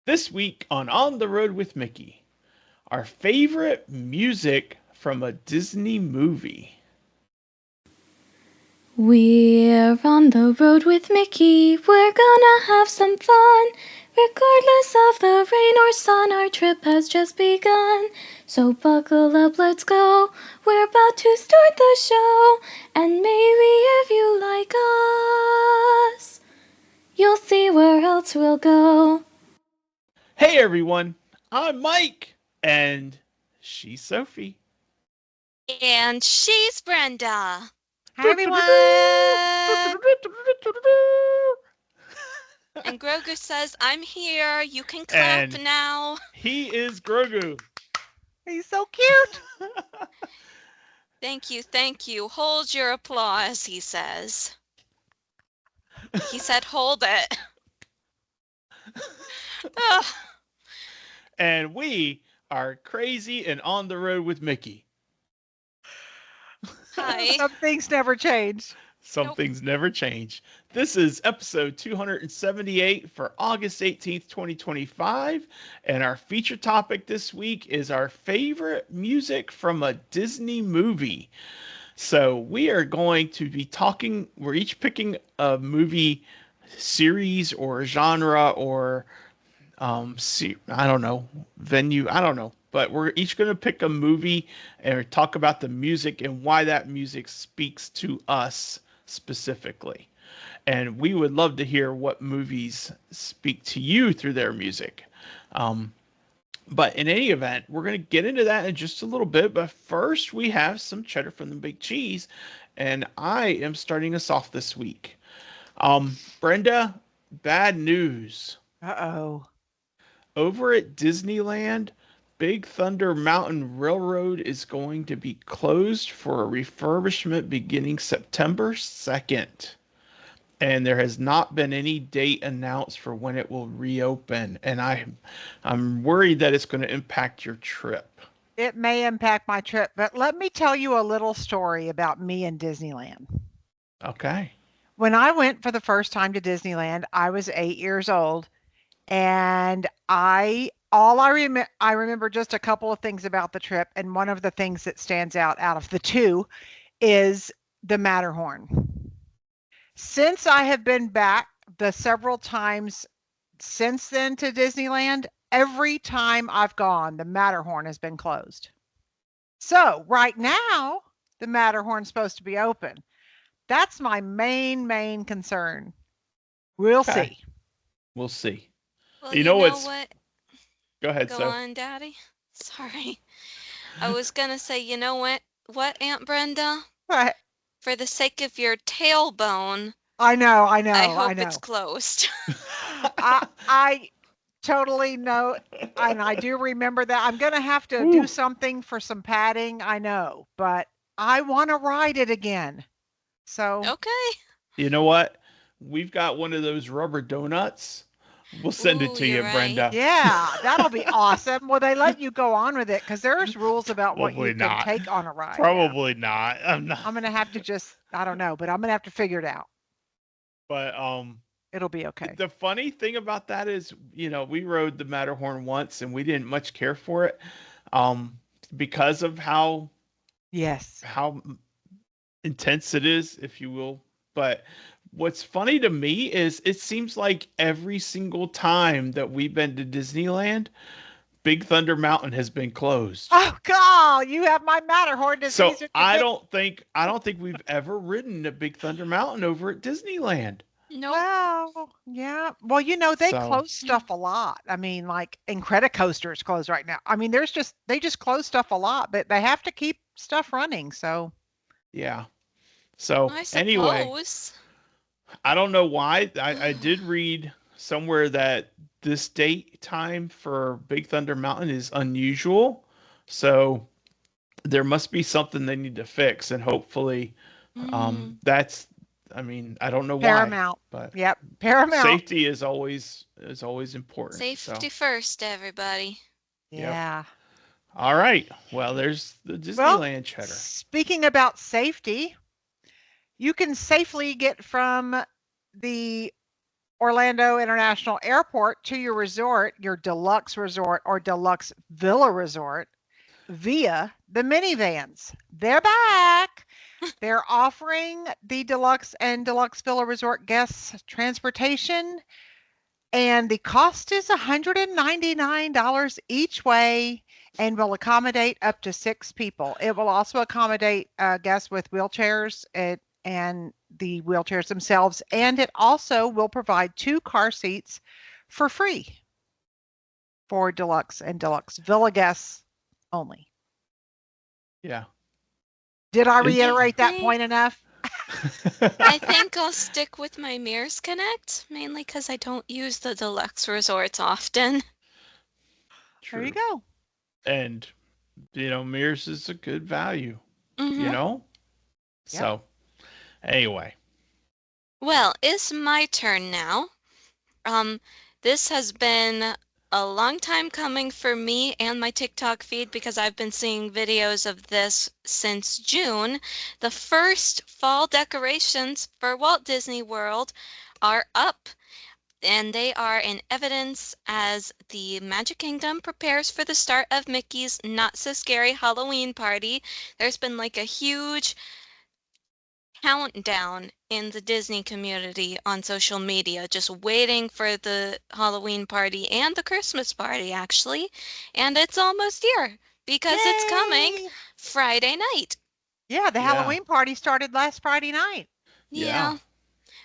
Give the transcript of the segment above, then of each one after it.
This week on the Road with Mickey, our favorite music from a Disney movie. We're on the road with Mickey, we're gonna have some fun. Regardless of the rain or sun, our trip has just begun. So buckle up, let's go. We're about to start the show. And maybe if you like us, you'll see where else we'll go. Hey everyone, I'm Mike, and she's Sophie. And she's Brenda. Hi, everyone. And Grogu says, I'm here. You can clap And now. he is Grogu. He's so cute. Thank you, thank you. Hold your applause, he says. He said, hold it. Ugh. And we are crazy and on the road with Mickey. Hi. Some things never change. Some Nope. things never change. This is episode 278 for August 18th, 2025. And our feature topic this week is our favorite music from a Disney movie. So we are going to be talking, we're each picking a movie series or genre or I don't know, venue, I don't know. But we're each going to pick a movie and talk about the music and why that music speaks to us specifically. And we would love to hear what movies speak to you through their music. Um, but in any event, we're going to get into that in just a little bit. But first, we have some cheddar from the big cheese. And I am starting us off this week. Brenda, bad news. Uh-oh. Over at Disneyland, Big Thunder Mountain Railroad is going to be closed for a refurbishment beginning September 2nd. And there has not been any date announced for when it will reopen. And I'm worried that it's going to impact your trip. It may impact my trip, but let me tell you a little story about me and Disneyland. Okay. When I went for the first time to Disneyland, I was 8 years old, and I remember just a couple of things about the trip, and one of the things that stands out of the two is the Matterhorn. Since I have been back the several times since then to Disneyland, every time I've gone, the Matterhorn has been closed. So right now, the Matterhorn's supposed to be open. That's my main concern. We'll Okay. see. We'll see. Well, You you know know what's. what? Go ahead, Go Soph. on, Daddy. Sorry. I was gonna say, you know what, Aunt Brenda? Right. For the sake of your tailbone, I know, I I hope it's know. closed. I totally know, and I do remember that. I'm gonna have to do Whew. something for some padding, I know, but I wanna ride it again. So Okay. You know what? We've got one of those rubber donuts. We'll send it Ooh, to you're you, right. Brenda. yeah, that'll be awesome. Will they let you go on with it? Because there's rules about what you Probably can not. take on a ride. Yeah. Probably not. I'm not. I'm gonna have to just, I don't know, but I'm gonna have to figure it out. But It'll be okay. the funny thing about that is, we rode the Matterhorn once and we didn't much care for it, um, because of Yes. how intense it is, if you will. But what's funny to me is it seems like every single time that we've been to Disneyland, Big Thunder Mountain has been closed. Oh God, you have my Matterhorn So disease. It's a I big. don't think I don't think we've ever ridden a Big Thunder Mountain over at Disneyland. Nope. Well, yeah. Well, they So close stuff a lot. I mean, like Incredicoaster is closed right now. I mean, they just close stuff a lot, but they have to keep stuff running. So yeah. So I anyway, suppose. I don't know why. I did read somewhere that this date time for Big Thunder Mountain is unusual. So there must be something they need to fix, and hopefully, Mm, that's. I mean, I don't know why, Paramount. but Yep, Paramount. safety is always important. So, safety first, everybody. yep. Yeah. All right. Well, there's the Well, Disneyland cheddar. speaking about safety, you can safely get from the Orlando International Airport to your resort, your deluxe resort or deluxe villa resort, via the minivans. They're back. They're offering the deluxe and deluxe villa resort guests transportation, and the cost is $199 each way and will accommodate up to 6 people. It will also accommodate guests with wheelchairs and the wheelchairs themselves, and it also will provide 2 car seats for free for deluxe and deluxe villa guests only. Yeah. Did I reiterate that point enough? I think I'll stick with my Mears Connect, mainly because I don't use the deluxe resorts often. True. There you go. And, Mears is a good value, Mhm. Yep. So, anyway. Well, it's my turn now. This has been a long time coming for me and my TikTok feed because I've been seeing videos of this since June. The first fall decorations for Walt Disney World are up, and they are in evidence as the Magic Kingdom prepares for the start of Mickey's Not So Scary Halloween Party. There's been like a huge countdown in the Disney community on social media, just waiting for the Halloween party and the Christmas party, actually. And it's almost here because it's coming Yay! Friday night. Yeah, the Yeah. Halloween party started last Friday night. Yeah.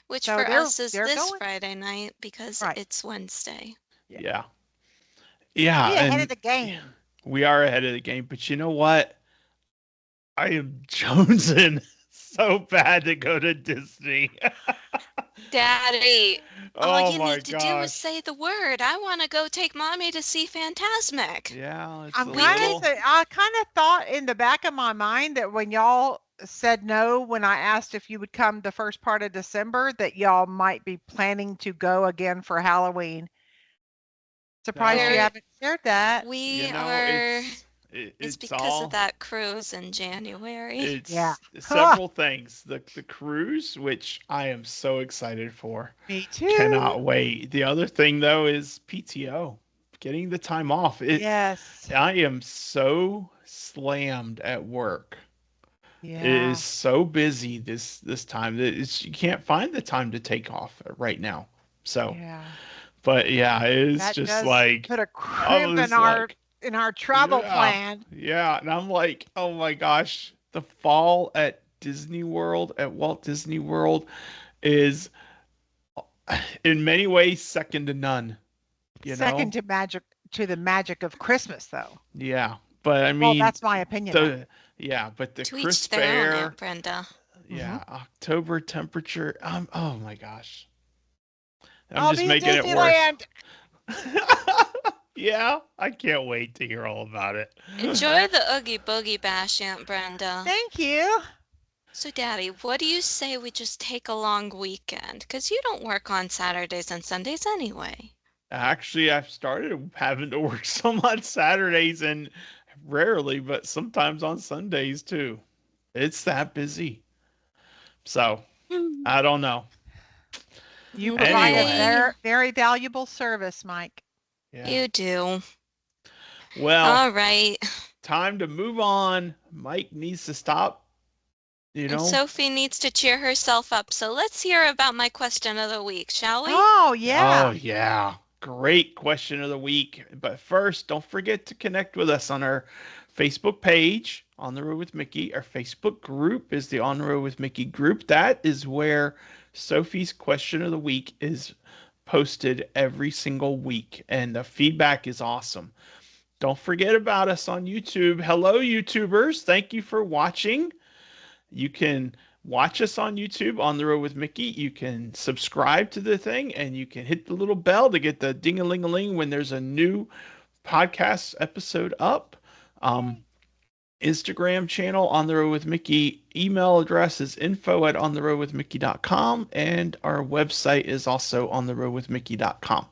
Which So for us is they're this going. Friday night because Right. it's Wednesday. Yeah. We ahead And of the game. we are ahead of the game, but you know what? I am jonesing so bad to go to Disney. Daddy, all Oh you my need to do is gosh. say the word. I want to go take mommy to see Fantasmic. Yeah, it's I'm a kind little. of I kind of thought in the back of my mind that when y'all said no when I asked if you would come the first part of December, that y'all might be planning to go again for Halloween. Surprised you No, haven't shared that. We you know, are. it's It's it's because of all that cruise in January. Yeah. it's several things. The cruise, which I am so excited for. Me too. Cannot wait. The other thing though is PTO. Getting the time off. Yes. I am so slammed at work. It Yeah. is so busy this time that you can't find the time to take off right now. So, Yeah. but yeah, it is That just does like put a I crimp was in our like, travel yeah, plan. yeah, and I'm like, oh my gosh, the fall at Disney World at Walt Disney World is in many ways second to none. You Second know? to the magic of Christmas, though. Yeah, but I Well, mean, that's my opinion. the yeah, but the To each crisp their own, air, Aunt Brenda. yeah, October temperature. Oh my gosh. I'm I'll just be in making it worse. Disneyland. Yeah, I can't wait to hear all about it. Enjoy the Oogie Boogie Bash, Aunt Brenda. Thank you. So, Daddy, what do you say we just take a long weekend? Because you don't work on Saturdays and Sundays anyway. Actually, I've started having to work some on Saturdays and rarely, but sometimes on Sundays too. It's that busy. So, I don't know. You provide a Anyway. very, very valuable service, Mike. Yeah. You do. Well, All right. time to move on. Mike needs to stop. And Sophie needs to cheer herself up. So let's hear about my question of the week, shall we? Oh, yeah. Oh, yeah. Great question of the week. But first, don't forget to connect with us on our Facebook page, On the Road with Mickey. Our Facebook group is the On the Road with Mickey group. That is where Sophie's question of the week is posted every single week, and the feedback is awesome. Don't forget about us on YouTube. Hello, YouTubers. Thank you for watching. You can watch us on YouTube on the Road with Mickey. You can subscribe to the thing, and you can hit the little bell to get the ding-a-ling-a-ling when there's a new podcast episode up. Instagram channel On the Road with Mickey. Email address is info@ontheroadwithmickey.com, and our website is also ontheroadwithmickey.com.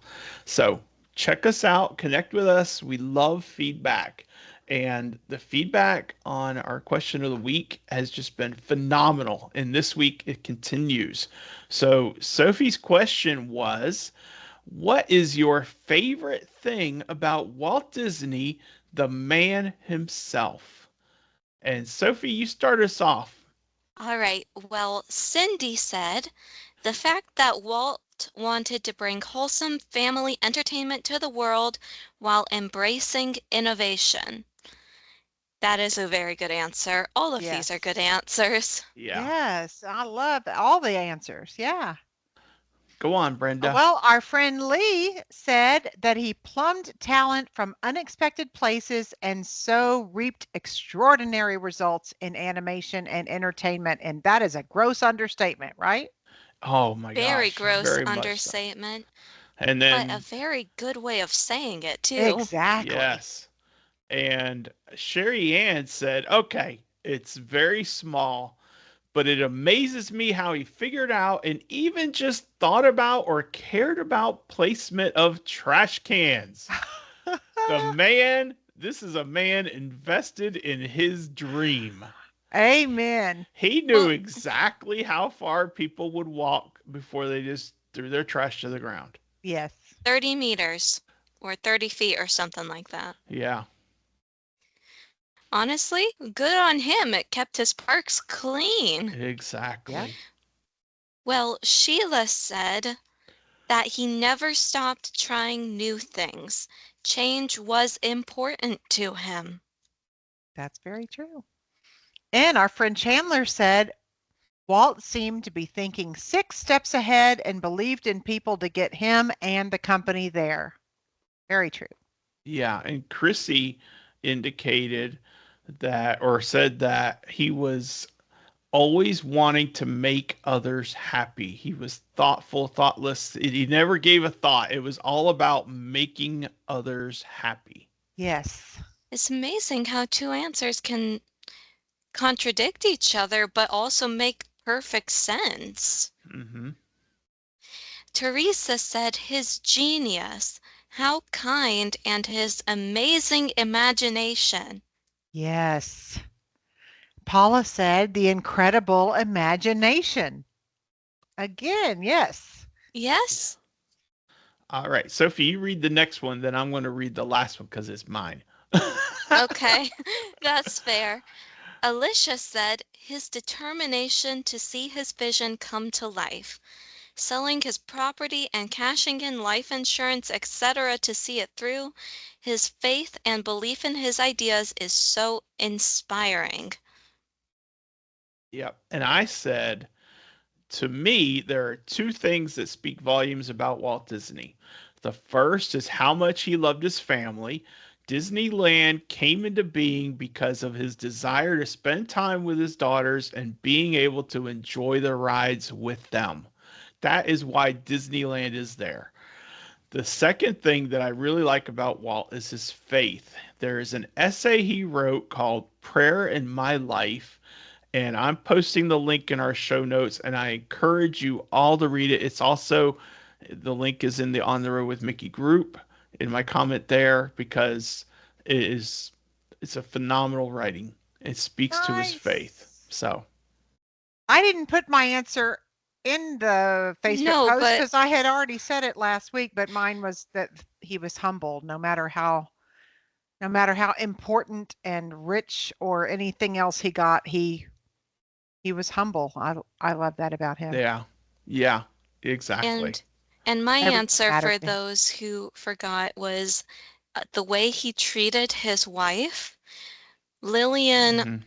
So check us out, connect with us. We love feedback. And the feedback on our question of the week has just been phenomenal. And this week it continues. So Sophie's question was, what is your favorite thing about Walt Disney, the man himself? And Sophie, you start us off. All right. Well, Cindy said the fact that Walt wanted to bring wholesome family entertainment to the world while embracing innovation. That is a very good answer. All of these are Yes. good answers. Yeah. Yes, I love all the answers. Yeah. Go on, Brenda. Well, our friend Lee said that he plumbed talent from unexpected places and so reaped extraordinary results in animation and entertainment. And that is a gross understatement, right? Oh my Very gosh, gross very much so. understatement, And but a then, very good way of saying it, too. Exactly. yes. And Sherry Ann said, okay, it's very small, but it amazes me how he figured out and even just thought about or cared about placement of trash cans. The man, this is a man invested in his dream. Amen. He knew Well, exactly how far people would walk before they just threw their trash to the ground. Yes. 30 meters or 30 feet or something like that. Yeah, Honestly, good on him. It kept his parks clean. Yep. exactly. Well, Sheila said that he never stopped trying new things. Change was important to him. That's very true. And our friend Chandler said Walt seemed to be thinking 6 steps ahead and believed in people to get him and the company there. Very true. Yeah, and Chrissy indicated that or said that he was always wanting to make others happy. He was thoughtful, thoughtless. He never gave a thought. It was all about making others happy. Yes. It's amazing how two answers can contradict each other but also make perfect sense. Hmm. Teresa said his genius, how kind, and his amazing imagination. Yes. Paula said the incredible imagination. Again, yes. Yes? All right, Sophie, you read the next one, then I'm going to read the last one because it's mine. Okay, that's fair. Alicia said his determination to see his vision come to life, selling his property and cashing in life insurance, etc., to see it through. His faith and belief in his ideas is so inspiring. Yep. And I said, to me, there are two things that speak volumes about Walt Disney. The first is how much he loved his family. Disneyland came into being because of his desire to spend time with his daughters and being able to enjoy the rides with them. That is why Disneyland is there. The second thing that I really like about Walt is his faith. There is an essay he wrote called Prayer in My Life, and I'm posting the link in our show notes, and I encourage you all to read it. It's also, the link is in the On the Road with Mickey group in my comment there, because it is, it's a phenomenal writing. It speaks to his faith. Nice. So, I didn't put my answer in the Facebook No, post but because I had already said it last week, but mine was that he was humble no matter how important and rich or anything else he got, he was humble. I love that about him. yeah, yeah, exactly. and and my Everything answer mattered for to him. those who forgot was the way he treated his wife. Lillian, Hmm.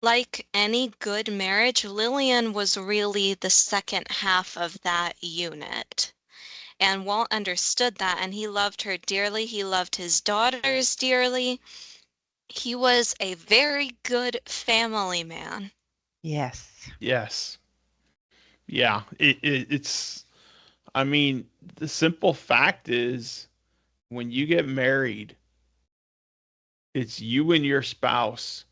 like any good marriage, Lillian was really the second half of that unit. And Walt understood that, and he loved her dearly. He loved his daughters dearly. He was a very good family man. Yes. Yes. Yeah. It's, I mean, the simple fact is when you get married, it's you and your spouse,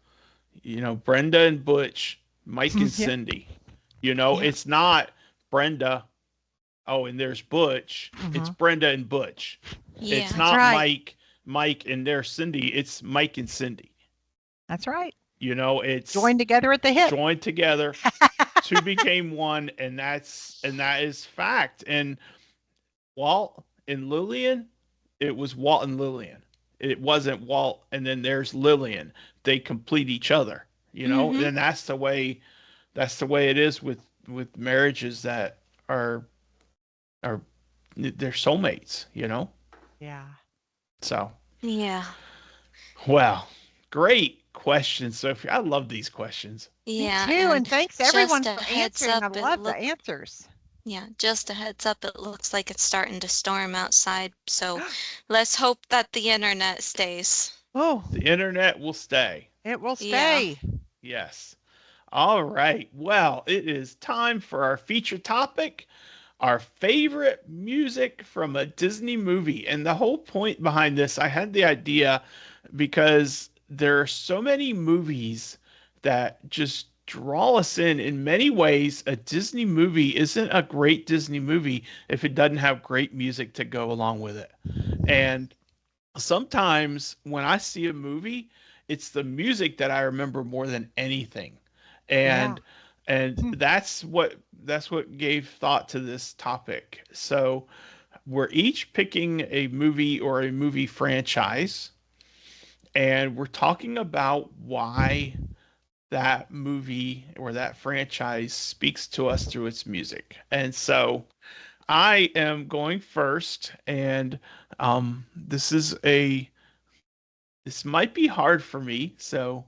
Brenda and Butch, Mike and Yeah. Cindy. Yeah. It's not Brenda, oh, and there's Butch. It's Hmm. Brenda and Butch. It's Yeah. That's not right. Mike, Mike and there's Cindy, it's Mike and Cindy. That's right. You know, it's Joined together at the hip. joined together, two became one, and that is fact. And Walt and Lillian, it was Walt and Lillian. It wasn't Walt and then there's Lillian. They complete each other, you know, Mm-hmm. and that's the way it is with marriages that are they're soulmates, you know. Yeah. So, Yeah. well, great question, Sophie. I love these questions. Yeah. Me too. And And thanks just everyone a for heads answering. up, I it love the look answers. yeah, just a heads up, it looks like it's starting to storm outside, so let's hope that the internet stays. Oh, The internet will stay. it will Yeah. stay. Yes. All right. Well, it is time for our feature topic, our favorite music from a Disney movie. And the whole point behind this, I had the idea because there are so many movies that just draw us in many ways. A Disney movie isn't a great Disney movie if it doesn't have great music to go along with it. And sometimes when I see a movie, it's the music that I remember more than anything. Yeah. And and that's what gave thought to this topic. So we're each picking a movie or a movie franchise, and we're talking about why that movie or that franchise speaks to us through its music. And so I am going first, and this might be hard for me, so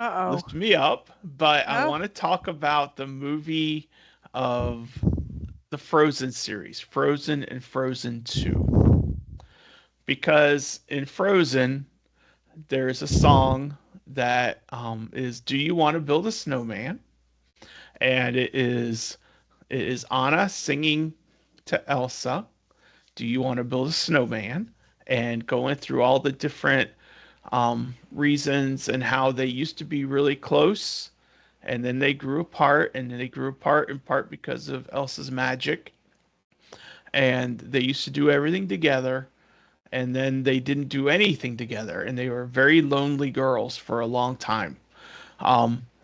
Uh-oh. lift me up. But I No. want to talk about the movie of the Frozen series, Frozen and Frozen 2. Because in Frozen, there is a song that is "Do You Want to Build a Snowman?" And it is Anna singing to Elsa, "Do you want to build a snowman?" And going through all the different reasons and how they used to be really close, and then they grew apart, and then they grew apart in part because of Elsa's magic, and they used to do everything together, and then they didn't do anything together, and they were very lonely girls for a long time.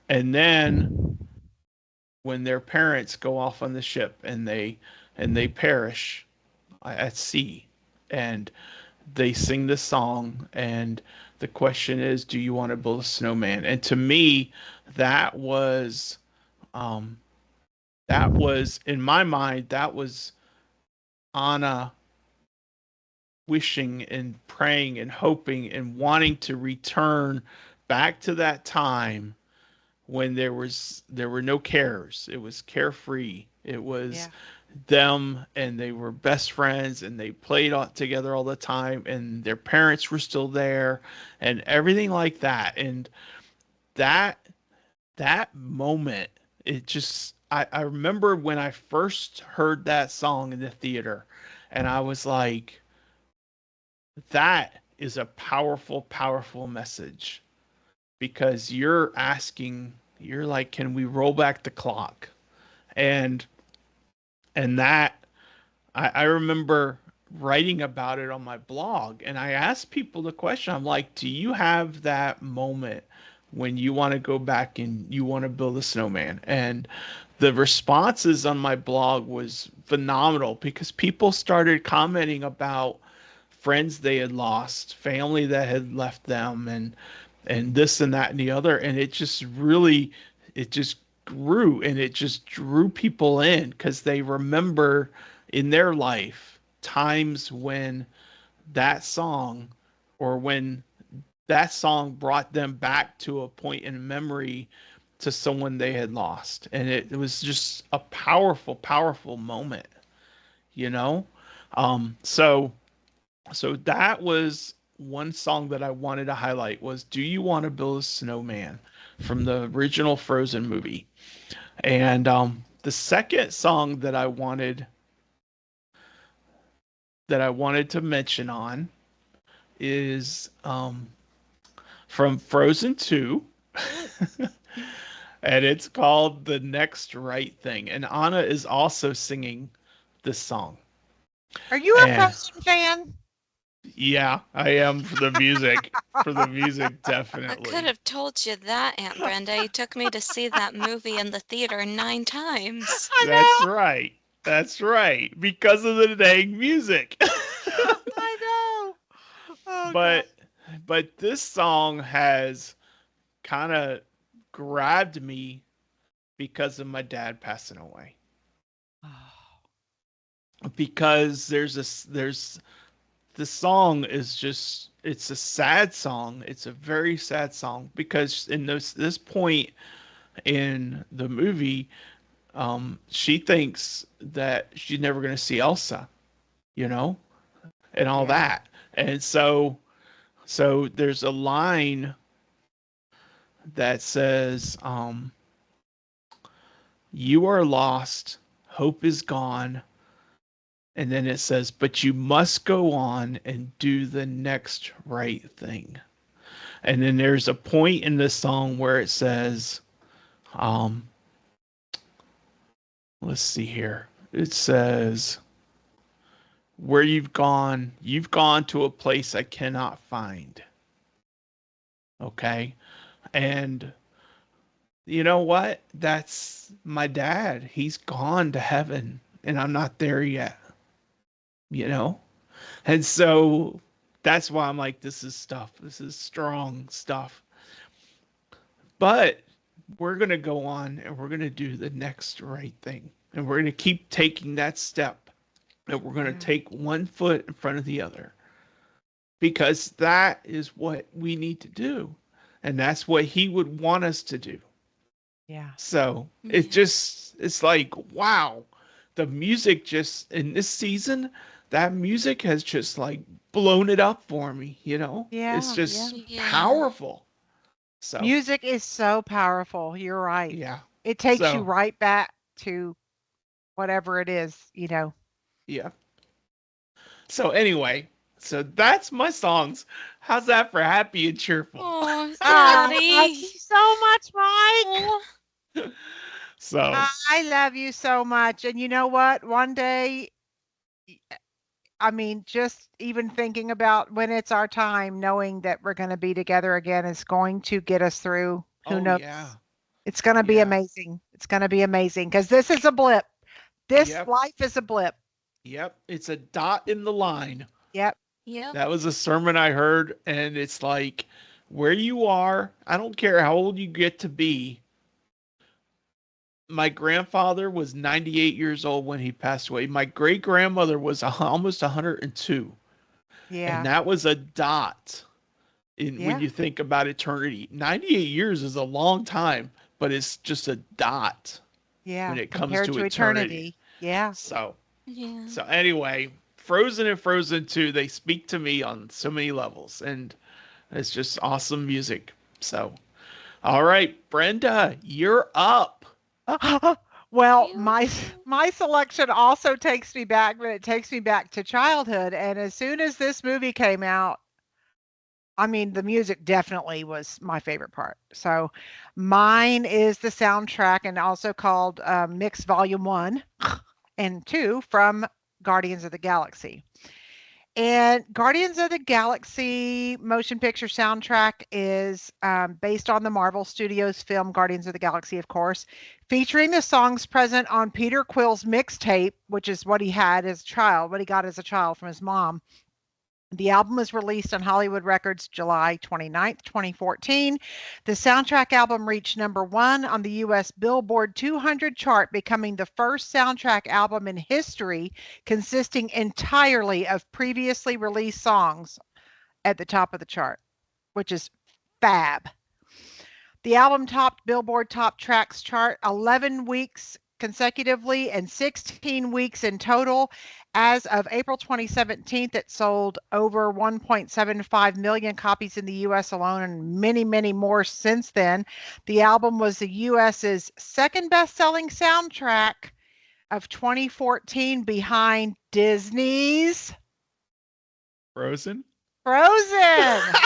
And then when their parents go off on the ship and they perish at sea, and they sing this song, and the question is, do you want to build a snowman? And to me, that was um that was in my mind, that was Anna wishing and praying and hoping and wanting to return back to that time when there were no cares. It was carefree. It was Yeah. them, and they were best friends, and they played all together all the time, and their parents were still there, and everything like that. And that that moment, it just I remember when I first heard that song in the theater, and I was like, that is a powerful, powerful message, because you're like, can we roll back the clock? And that I remember writing about it on my blog, and I asked people the question. I'm like, do you have that moment when you want to go back and you want to build a snowman? And the responses on my blog was phenomenal, because people started commenting about friends they had lost, family that had left them, and this and that and the other. And it just grew, and it just drew people in, because they remember in their life times when that song or when that song brought them back to a point in memory to someone they had lost. And it was just a powerful, powerful moment, you know? So that was one song that I wanted to highlight, was "Do You Want to Build a Snowman" from the original Frozen movie. And the second song that I wanted to mention on is from Frozen 2, and it's called "The Next Right Thing." And Anna is also singing this song. Are you a And Frozen fan? Yeah, I am for the music. For the music, I could definitely. have told you that, Aunt Brenda. You took me to see that movie in the theater 9 times. I That's know. right. That's right. Because of the dang music. I know. Oh God. but but this song has kind of grabbed me because of my dad passing away. Because there's the song is just it's a sad song. It's a very sad song because in this point in the movie, she thinks that she's never going to see Elsa, you know, and all Yeah. that. And so there's a line that says, "You are lost, hope is gone." And then it says, "But you must go on and do the next right thing." And then there's a point in the song where it says, um, let's see here. It says, "Where you've gone to a place I cannot find." Okay. And you know what? That's my dad. He's gone to heaven and I'm not there yet, you know? And so that's why I'm like, this is stuff. This is strong stuff. But we're going to go on and we're going to do the next right thing. And we're going to keep taking that step. And we're going to Yeah. take one foot in front of the other because that is what we need to do. And that's what he would want us to do. Yeah. So it Yeah. just, it's like, wow, the music just in this season, that music has just like blown it up for me, you know? It's Yeah. Yeah. just Yeah. powerful. So, Music is so powerful. You're right. yeah. It takes you So, right back to whatever it is. yeah. So, anyway, so that's my songs. How's that for happy and cheerful? Oh, Oh, thank Daddy. you so much, Mike. Oh, So, I love you so much. And you know what? One day, I mean, just even thinking about when it's our time, knowing that we're going to be together again is going to get us through. Who oh, knows? yeah. It's going to be Yeah. amazing. It's going to be amazing because this is a blip. This Yep. life is a blip. Yep. It's a dot in the line. Yep. yep. That was a sermon I heard, and it's like where you are, I don't care how old you get to be. My grandfather was 98 years old when he passed away. My great grandmother was almost 102. And Yeah. that was a dot in when Yeah. you think about eternity. 98 years is a long time, but it's just a dot when Yeah. it comes Compared to to eternity. eternity. Yeah. So, Yeah. so anyway, Frozen and Frozen 2, they speak to me on so many levels, and it's just awesome music. So, all right, Brenda, you're up. Well, my You. my selection also takes me back, but it takes me back to childhood. And as soon as this movie came out, I mean, the music definitely was my favorite part. So mine is the soundtrack and also called Mix Volume 1 and 2 from Guardians of the Galaxy. And Guardians of the Galaxy motion picture soundtrack is based on the Marvel Studios film Guardians of the Galaxy, of course, featuring the songs present on Peter Quill's mixtape, which is what he had as a child, what he got as a child from his mom. The album was released on Hollywood Records July 29th, 2014. The soundtrack album reached number one on the US Billboard 200 chart, becoming the first soundtrack album in history consisting entirely of previously released songs at the top of the chart, which is fab. The album topped Billboard Top Tracks chart 11 weeks consecutively and 16 weeks in total. As of April 2017, it sold over 1.75 million copies in the US alone and many, many more since then. The album was the US's second best-selling soundtrack of 2014 behind Disney's Frozen. Frozen.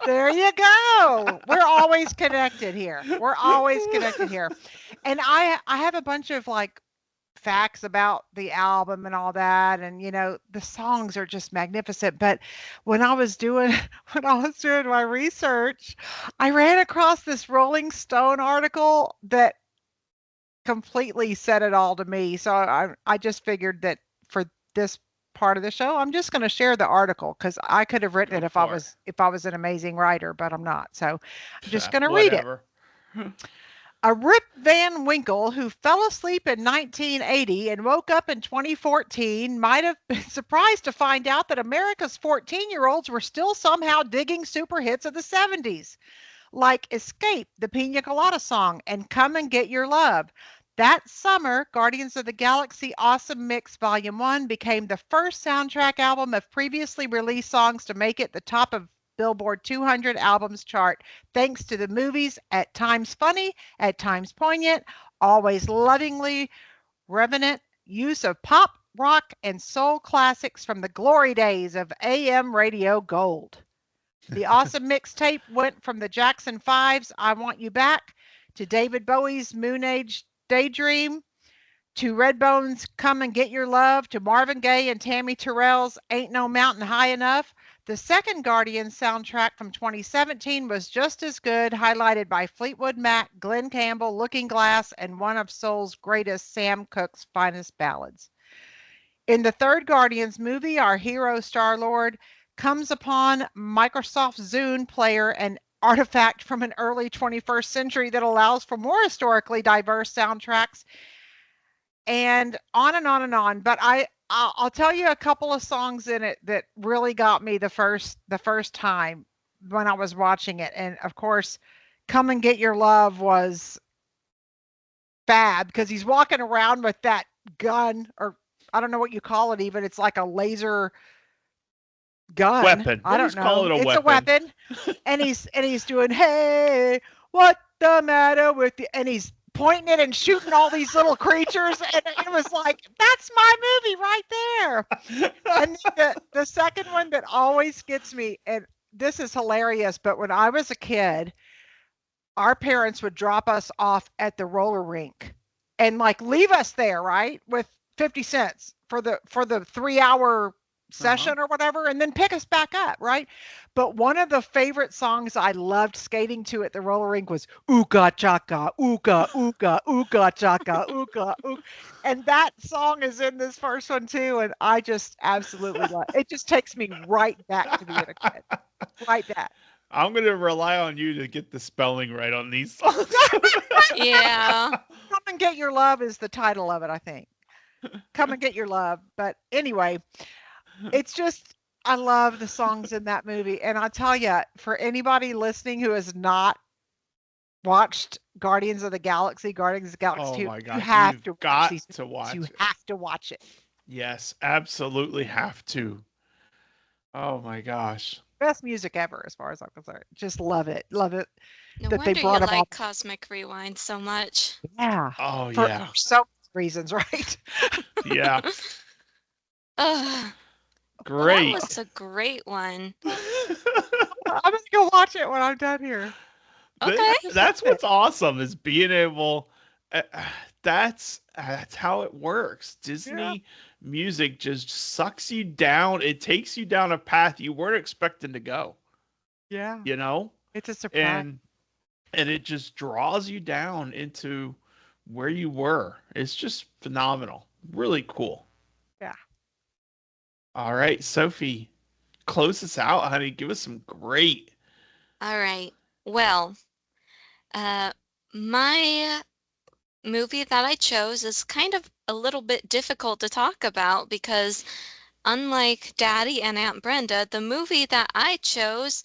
There you go. We're always connected here. We're always connected here. And I have a bunch of like facts about the album and all that, and the songs are just magnificent. But when I was doing when I was doing my research, I ran across this Rolling Stone article that completely said it all to me. So I just figured that for this part of the show, I'm just going to share the article because I could have written Go it for it. if I was an amazing writer, but I'm not. So I'm just going to read it. Whatever. A Rip Van Winkle who fell asleep in 1980 and woke up in 2014 might have been surprised to find out that America's 14-year-olds were still somehow digging super hits of the 70s, like Escape, the Pina Colada song, and Come and Get Your Love. That summer, Guardians of the Galaxy Awesome Mix Volume 1 became the first soundtrack album of previously released songs to make it the top of Billboard 200 albums chart, thanks to the movies at times funny, at times poignant, always lovingly reverent use of pop, rock, and soul classics from the glory days of AM radio gold. The awesome mixtape went from the Jackson 5's I Want You Back to David Bowie's Moon Age Daydream to Redbone's Come and Get Your Love to Marvin Gaye and Tammy Terrell's Ain't No Mountain High Enough. The second Guardians soundtrack from 2017 was just as good, highlighted by Fleetwood Mac, Glenn Campbell, Looking Glass, and one of soul's greatest, Sam Cooke's finest ballads. In the third Guardians movie, our hero Star-Lord comes upon Microsoft's Zune player, an artifact from an early 21st century that allows for more historically diverse soundtracks, and on and on and on. But I'll tell you a couple of songs in it that really got me the first time when I was watching it. And of course, Come and Get Your Love was fab because he's walking around with that gun, or I don't know what you call it even. It's like a laser gun. Weapon. I Let's don't call know. it a It's weapon. a weapon. and he's doing, "Hey, what the matter with you?" And he's pointing it and shooting all these little creatures, and it was like, that's my movie right there. And the second one that always gets me, and this is hilarious, but when I was a kid, our parents would drop us off at the roller rink and like leave us there, right, with 50 cents for the 3-hour session or whatever, and then pick us back up, right? But one of the favorite songs I loved skating to at the roller rink was Ooga Chaka, Ooga, Ooga, Ooga Chaka, Ooga, Ooga. And that song is in this first one too, and I just absolutely love it. It just takes me right back to being a kid. Right back. I'm going to rely on you to get the spelling right on these songs. Yeah. Come and Get Your Love is the title of it, I think. Come and Get Your Love. But anyway, it's just, I love the songs in that movie. And I'll tell you, for anybody listening who has not watched Guardians of the Galaxy 2, my gosh, you have you've to got watch to watch You it. have to watch it. Yes, absolutely have to. Oh my gosh. Best music ever, as far as I'm concerned. Just love it. Love it. No That they wonder you brought them all. like Cosmic Rewind so much. Yeah. Oh For yeah. so many reasons, right? Yeah. Ugh, Great. that was a great one. I'm going to go watch it when I'm done here. Okay. That's what's awesome is being able. That's how it works. Disney music just sucks you down. It takes you down a path you weren't expecting to go. Yeah. You know, It's a surprise. and it just draws you down into where you were. It's just phenomenal. Really cool. Yeah. All right, Sophie, close us out, honey. Give us some great. All right. Well, my movie that I chose is kind of a little bit difficult to talk about because unlike Daddy and Aunt Brenda, the movie that I chose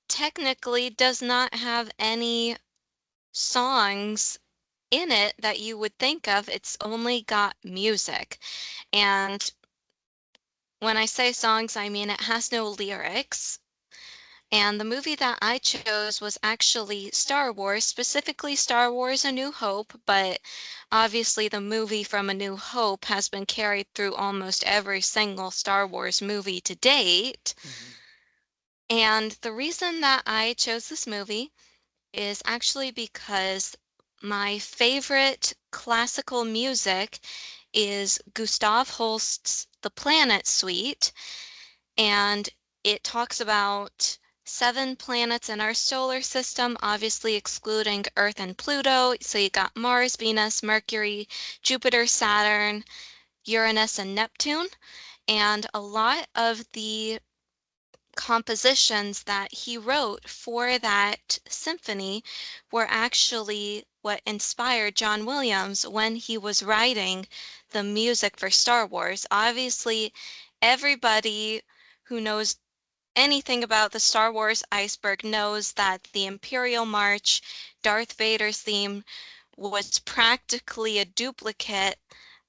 technically does not have any songs in it that you would think of. It's only got music. And when I say songs, I mean it has no lyrics. And the movie that I chose was actually Star Wars, specifically Star Wars A New Hope, but obviously the movie from A New Hope has been carried through almost every single Star Wars movie to date. And the reason that I chose this movie is actually because my favorite classical music is Gustav Holst's The Planet Suite, and it talks about 7 planets in our solar system, obviously excluding Earth and Pluto. So you got Mars, Venus, Mercury, Jupiter, Saturn, Uranus, and Neptune. And a lot of the compositions that he wrote for that symphony were actually what inspired John Williams when he was writing the music for Star Wars. Obviously, everybody who knows anything about the Star Wars iceberg knows that the Imperial March, Darth Vader's theme, was practically a duplicate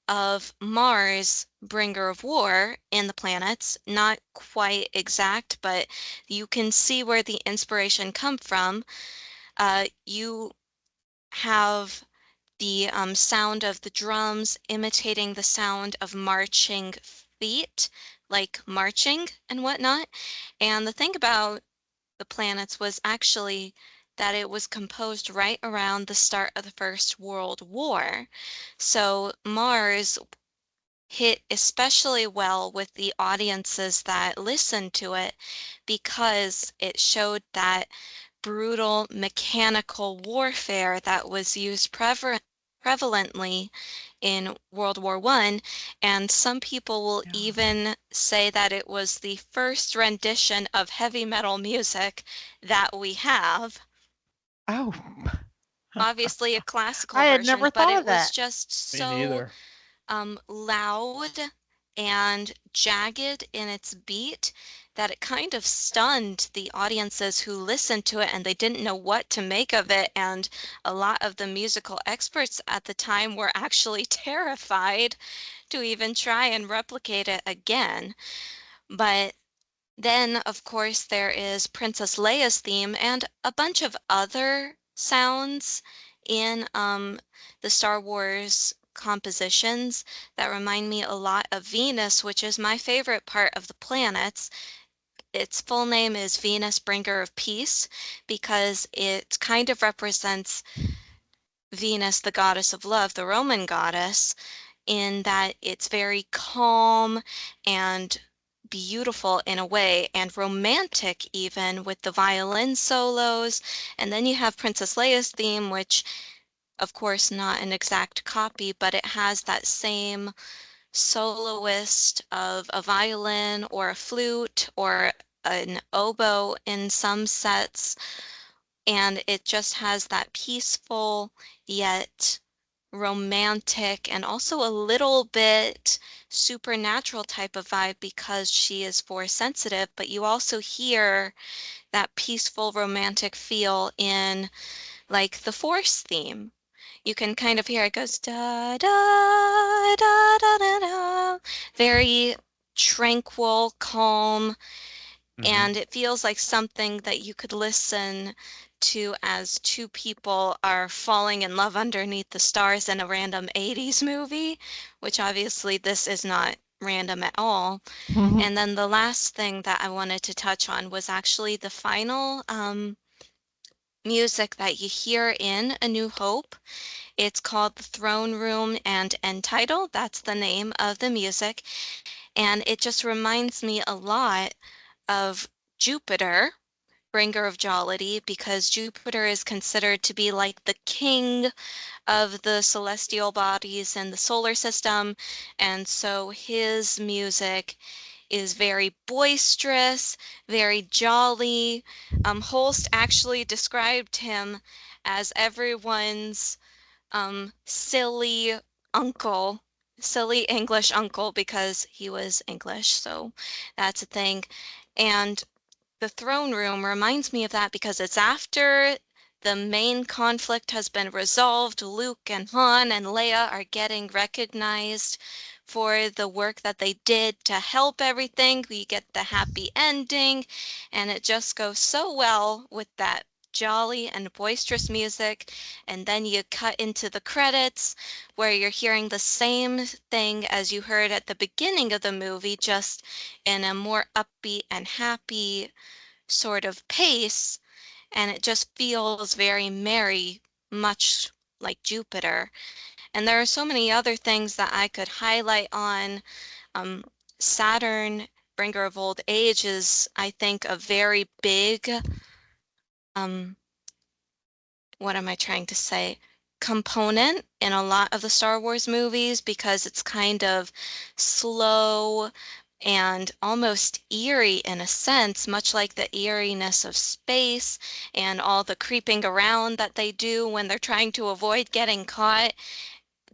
of Mars, bringer of war, in the planets. Not quite exact, but you can see where the inspiration come from. You have the sound of the drums imitating the sound of marching feet, like marching and whatnot. And the thing about the planets was actually that it was composed right around the start of the First World War. So Mars hit especially well with the audiences that listened to it because it showed that brutal mechanical warfare that was used prevalently in World War I, and some people will Yeah. even say that it was the first rendition of heavy metal music that we have. Oh, Obviously a classical I had version, never but thought it of was that. just Me so neither. loud and jagged in its beat that it kind of stunned the audiences who listened to it and they didn't know what to make of it. And a lot of the musical experts at the time were actually terrified to even try and replicate it again. But then, of course, there is Princess Leia's theme and a bunch of other sounds in the Star Wars compositions that remind me a lot of Venus, which is my favorite part of the planets. Its full name is Venus, Bringer of Peace, because it kind of represents Venus, the goddess of love, the Roman goddess, in that it's very calm and beautiful in a way and romantic even with the violin solos. And then you have Princess Leia's theme, which of course not an exact copy, but it has that same soloist of a violin or a flute or an oboe in some sets, and it just has that peaceful yet romantic and also a little bit supernatural type of vibe because she is force sensitive, but you also hear that peaceful romantic feel in like the force theme. You can kind of hear it goes da da da da da da, very tranquil, calm, Hmm. and it feels like something that you could listen to as two people are falling in love underneath the stars in a random 80s movie, which obviously this is not random at all. And then the last thing that I wanted to touch on was actually the final music that you hear in A New Hope. It's called The Throne Room and End Title. That's the name of the music. And it just reminds me a lot of Jupiter, bringer of jollity, because Jupiter is considered to be like the king of the celestial bodies in the solar system. And so his music is very boisterous, very jolly. Holst actually described him as everyone's silly uncle, silly English uncle, because he was English. So that's a thing. And the throne room reminds me of that because it's after the main conflict has been resolved. Luke and Han and Leia are getting recognized for the work that they did to help everything. We get the happy ending, and it just goes so well with that jolly and boisterous music. And then you cut into the credits where you're hearing the same thing as you heard at the beginning of the movie, just in a more upbeat and happy sort of pace, and it just feels very merry, much like Jupiter. And there are so many other things that I could highlight on. Um, Saturn, Bringer of Old Age, is, I think, a very big, um, what am I trying to say? Component in a lot of the Star Wars movies because it's kind of slow and almost eerie in a sense, much like the eeriness of space and all the creeping around that they do when they're trying to avoid getting caught.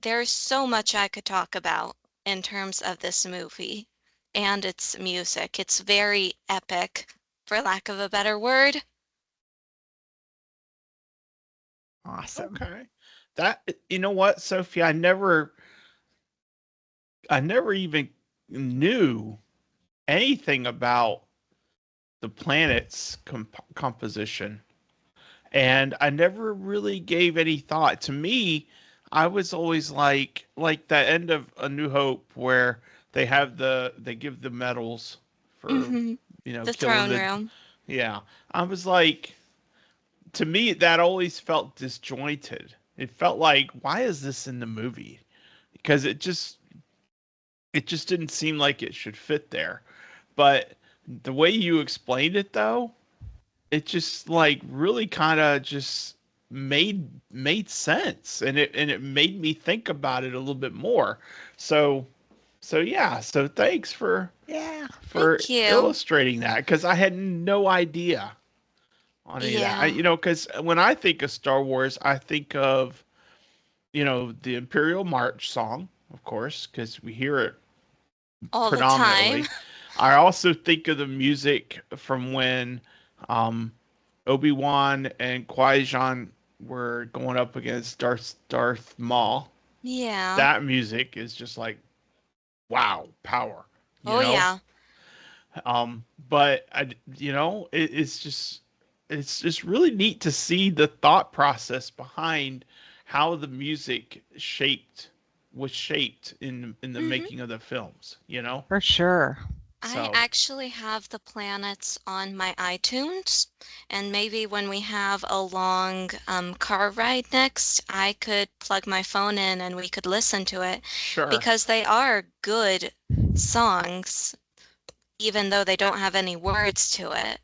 There's so much I could talk about in terms of this movie and its music. It's very epic, for lack of a better word. Awesome. Okay. That you know what, Sophie, I never even knew anything about the planet's composition. And I never really gave any thought. To me, I was always like that end of A New Hope where they give the medals for Hmm. The killing throne the room. yeah. I was like, to me that always felt disjointed. It felt like, why is this in the movie? Because it just didn't seem like it should fit there. But the way you explained it though, it just like really kind of just made sense, and it made me think about it a little bit more. So yeah, so thanks Yeah. for Thank you. illustrating that, because I had no idea on any of that. Yeah, Because when I think of Star Wars, I think of the Imperial March song, of course, because we hear it all the time. predominantly. I also think of the music from when um, Obi-Wan and Qui-Gon were going up against Darth Maul. Yeah. That music is just like, wow, power, you Oh, know? yeah. But it's just really neat to see the thought process behind how the music was shaped in the Hmm. making of the films. For sure. I So actually have the planets on my iTunes, and maybe when we have a long car ride next, I could plug my phone in and we could listen to it sure, because they are good songs, even though they don't have any words to it.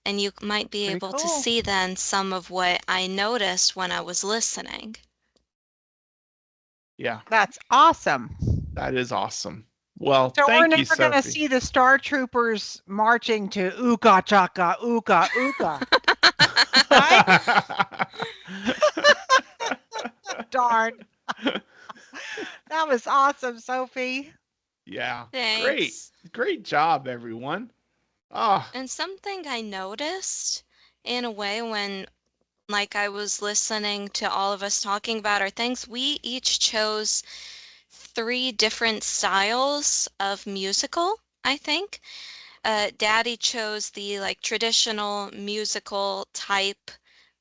And you might be Pretty able to cool. see then some of what I noticed when I was listening. yeah, That's awesome. that is awesome. Well, So we're thank you, never going to Sophie. see the Star Troopers marching to Ooka Chaka Ooka Ooka, right? Darn. That was awesome, Sophie. Yeah, great, Thanks. great job, everyone. Ah, And something I noticed in a way when, like, I was listening to all of us talking about our things, we each chose three different styles of musical, I think. Daddy chose the like traditional musical type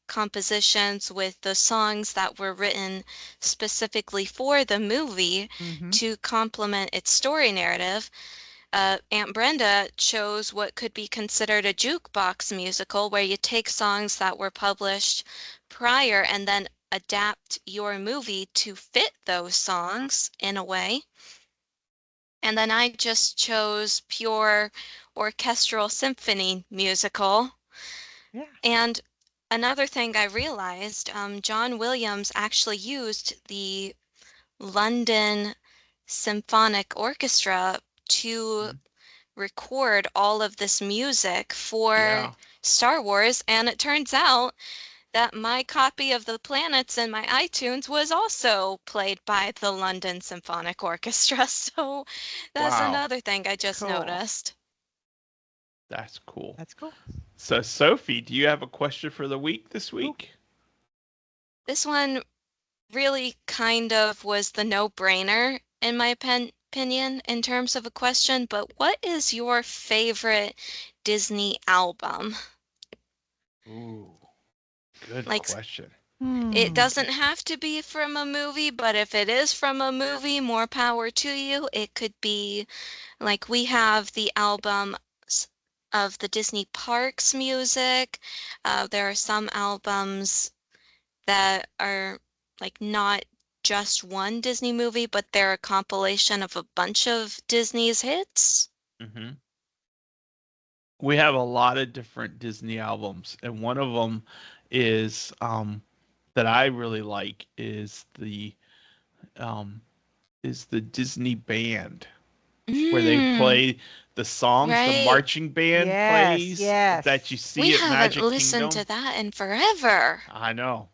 compositions with the songs that were written specifically for the movie Mm-hmm. to complement its story narrative. Aunt Brenda chose what could be considered a jukebox musical, where you take songs that were published prior and then adapt your movie to fit those songs in a way. And then I just chose pure orchestral symphony musical. Yeah. And another thing I realized, John Williams actually used the London Symphonic Orchestra to mm, record all of this music for yeah, Star Wars, and it turns out that my copy of the planets in my iTunes was also played by the London Symphonic Orchestra. So that's wow, another thing I just Cool. noticed. that's cool. That's cool. So, Sophie, do you have a question for the week this Ooh. week? This one really kind of was the no-brainer in my opinion in terms of a question, but what is your favorite Disney album? Ooh, good Like, question. it Hmm. doesn't have to be from a movie, but if it is from a movie, more power to you. It could be like we have the album of the Disney Parks music. There are some albums that are like not just one Disney movie, but they're a compilation of a bunch of Disney's hits. Mm-hmm. We have a lot of different Disney albums, and one of them is that I really like um, is the Disney band where they Mm, play the songs. The right. marching band Yes, plays yes, that you We see at haven't Magic listened to Kingdom. that in forever. I know.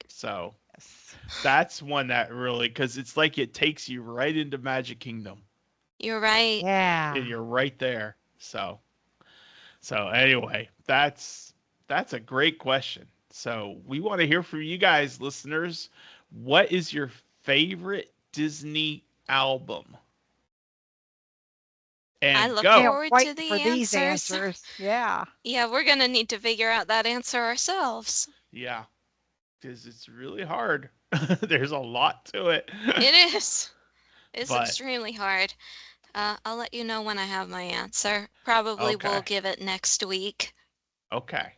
So yes. that's one that really, because it's like it takes you right into Magic Kingdom, You're right. and Yeah. you're right there. So anyway, that's a great question. So we want to hear from you guys, listeners. What is your favorite Disney album? I And look go. Can't forward wait to for the these answers. answers. Yeah. Yeah, we're gonna need to figure out that answer ourselves. Yeah, because it's really hard. There's a lot to it. It is. It's But extremely hard. I'll let you know when I have my answer. Probably will okay. give it next week. Okay.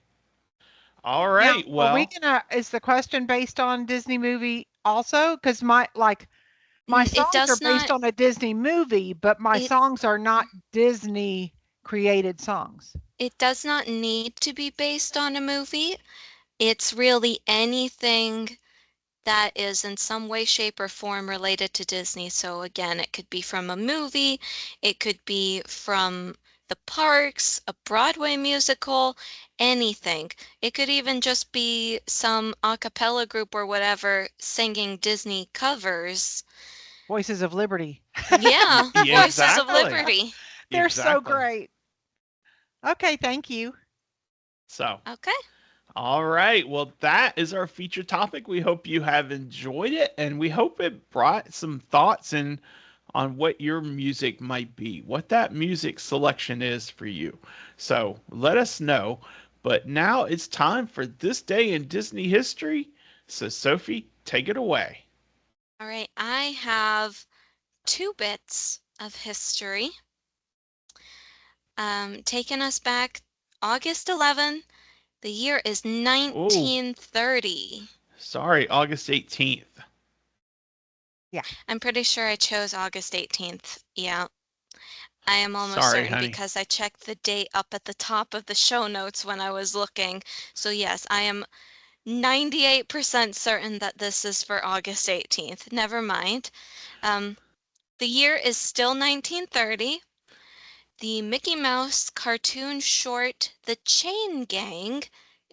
All Now, right. are we Well, gonna, is the question based on Disney movie also? Because my It songs are does based not. on a Disney movie, but my It songs are not Disney created songs. it does not need to be based on a movie. It's really anything that is in some way, shape, or form related to Disney. So again, it could be from a movie, it could be from the parks, a Broadway musical, anything. It could even just be some a cappella group or whatever singing Disney covers. Voices of Liberty. Yeah, yeah, Voices of exactly. Liberty. They're so Exactly. great. Okay, thank you. So, Okay. all right. Well, that is our feature topic. We hope you have enjoyed it, and we hope it brought some thoughts in on what your music might be, what that music selection is for you. So let us know. But now it's time for this day in Disney history. So, Sophie, take it away. All right. I have two bits of history. Taking us back August 11th. The year is Oh, 1930. sorry, August 18th. Yeah. I'm pretty sure I chose August 18th. Yeah, I am almost Sorry, certain honey. because I checked the date up at the top of the show notes when I was looking. So, yes, I am 98% certain that this is for August 18th. Never mind. Um, the year is still 1930. The Mickey Mouse cartoon short, The Chain Gang,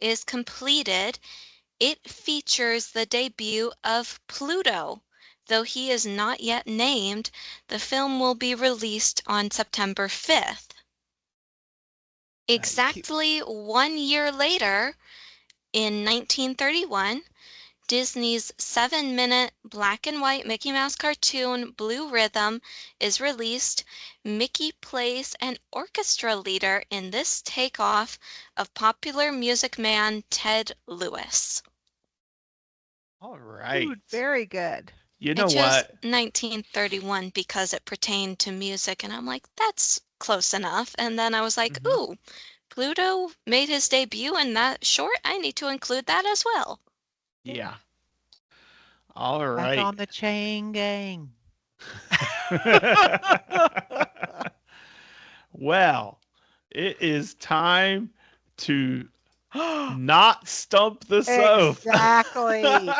is completed. It features the debut of Pluto. Though he is not yet named, the film will be released on September 5th. Cute. Exactly 1 year later, in 1931, Disney's 7-minute black and white Mickey Mouse cartoon Blue Rhythm is released. Mickey plays an orchestra leader in this takeoff of popular music man Ted Lewis. All Ooh, right. very good. You I know chose what? 1931 because it pertained to music, and I'm like, that's close enough. And then I was like, Hmm. ooh, Pluto made his debut in that short. I need to include that as well. Yeah. All Back right. on the chain gang. Well, it is time to not stump the Soph. Exactly.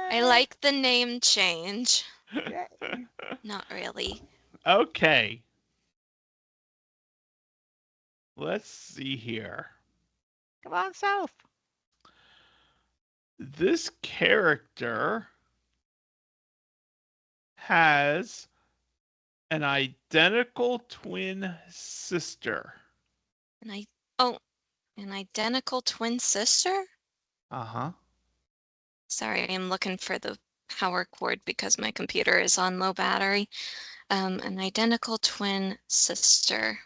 I Yay. like the name change. Yay. Not really. Okay, let's see here. Come on, South. This character has an identical twin sister. And I oh, an identical twin sister? Uh huh. Sorry, I'm looking for the power cord because my computer is on low battery. An identical twin sister.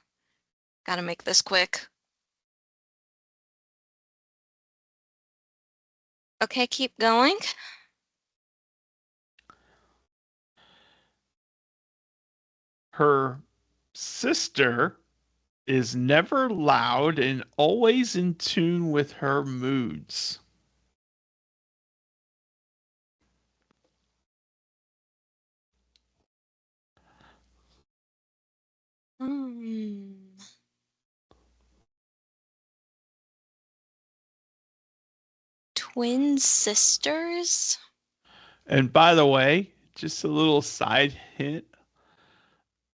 Gotta make this quick. Okay, keep going. Her sister is never loud and always in tune with her moods. Hmm. Twin sisters? And by the way, just a little side hint,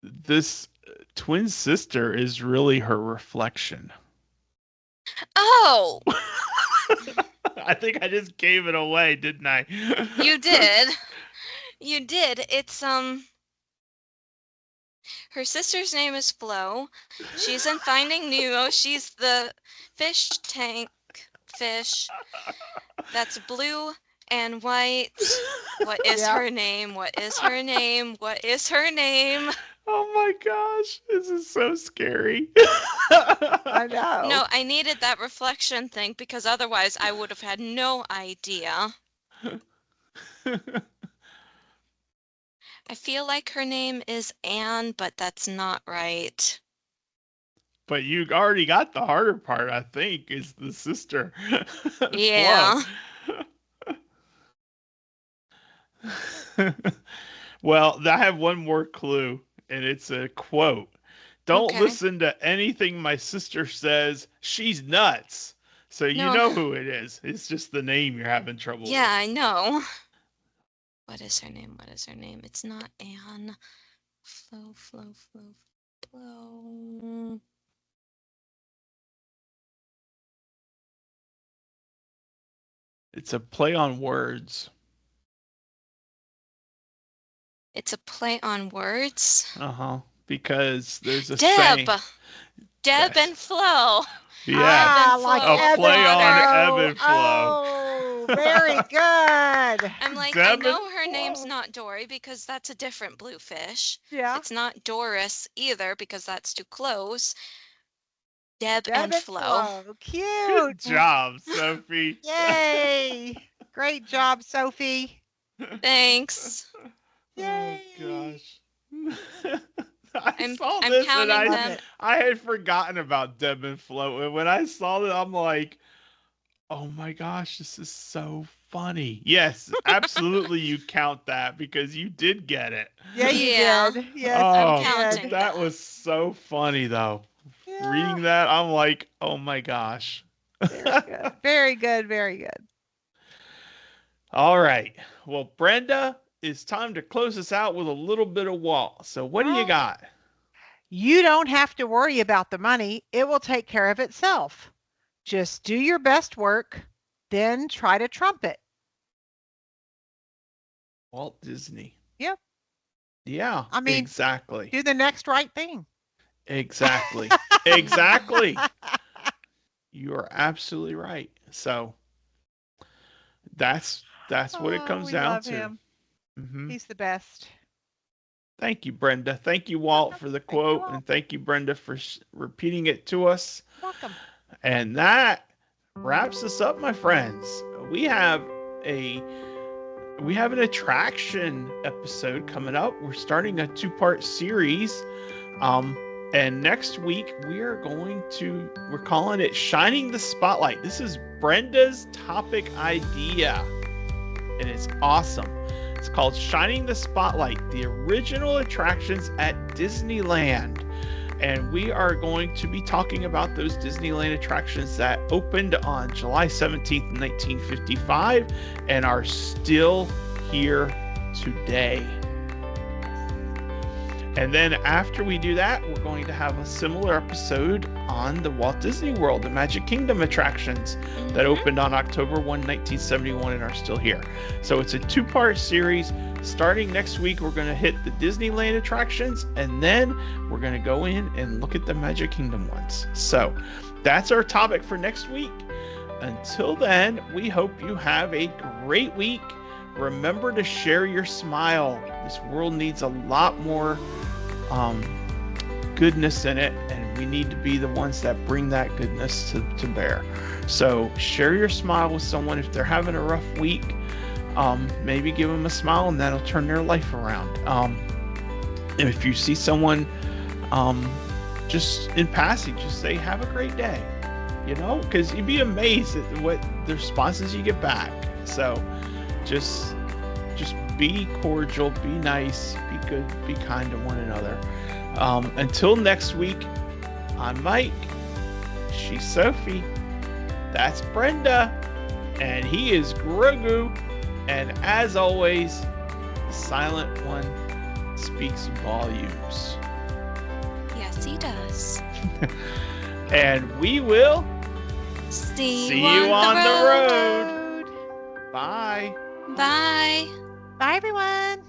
this twin sister is really her reflection. Oh, I think I just gave it away, didn't I? you did. You did. It's her sister's name is Flo. She's in Finding Nemo. She's the fish tank fish that's blue and white. What is Yep. her name? What is her name? What is her name? Oh my gosh, this is so scary. I know. No, I needed that reflection thing because otherwise I would have had no idea. I feel like her name is Anne, but that's not right. But you already got the harder part, I think, is the sister. Yeah. Well, I have one more clue, and it's a quote. Don't Okay. listen to anything my sister says. She's nuts. So you No. know who it is. It's just the name you're having trouble Yeah, with. I know. What is her name? What is her name? It's not Anne. Flo. It's a play on words. It's a play on words. Uh-huh. Because there's a Deb. saying. Deb Yes. and Flo. Yeah. and like Flo. A play on Flow. ebb and flow. Oh, very good. I'm like, Deb I and know her name's Flo. not Dory because that's a different bluefish. Yeah. It's not Doris either because that's too close. Deb Deb and Flo. Cute. Good job, Sophie. Yay. Great job, Sophie. Thanks. Yay. Oh gosh. I I'm saw this and counting I, Love them. it. I had forgotten about Deb and Flo. And when I saw it, I'm like, oh my gosh, this is so funny. Yes, absolutely you count that because you did get it. Yeah, you Yeah. did. Yes, Oh, you counting. did. that was so funny though. Yeah. Reading that, I'm like, oh my gosh. Very good. Very good. Very good. All right. Well, Brenda, it's time to close us out with a little bit of Walt. So what do you Well, got? You don't have to worry about the money. It will take care of itself. Just do your best work, then try to trump it. Walt Disney. Yep. Yeah, I mean, exactly. Do the next right thing. Exactly. Exactly. You are absolutely right. So that's what it comes we down love to. him. Mhm. He's the best. Thank you, Brenda. Thank you, Walt, for the Thank you, quote, Walt. and thank you, Brenda, for repeating it to us. Welcome. And that wraps us up, my friends. We have an attraction episode coming up. We're starting a 2-part series. And next week we're calling it Shining the Spotlight. This is Brenda's topic idea. And it's awesome. It's called Shining the Spotlight, the original attractions at Disneyland. And we are going to be talking about those Disneyland attractions that opened on July 17th, 1955 and are still here today. And then after we do that, we're going to have a similar episode on the Walt Disney World, the Magic Kingdom attractions that opened on October 1, 1971 and are still here. So it's a 2-part series. Starting next week, we're going to hit the Disneyland attractions, and then we're going to go in and look at the Magic Kingdom ones. So that's our topic for next week. Until then, we hope you have a great week. Remember to share your smile. This world needs a lot more goodness in it, and we need to be the ones that bring that goodness to bear. So share your smile with someone. If they're having a rough week, maybe give them a smile and that'll turn their life around. And if you see someone just in passing, just say, have a great day, because you'd be amazed at what the responses you get back. So just be cordial, be nice, be good, be kind to one another. Until next week, I'm Mike. She's Sophie. That's Brenda. And he is Grogu. And as always, the Silent One speaks volumes. Yes, he does. And we will See you on the road. Bye. Bye. Bye, everyone.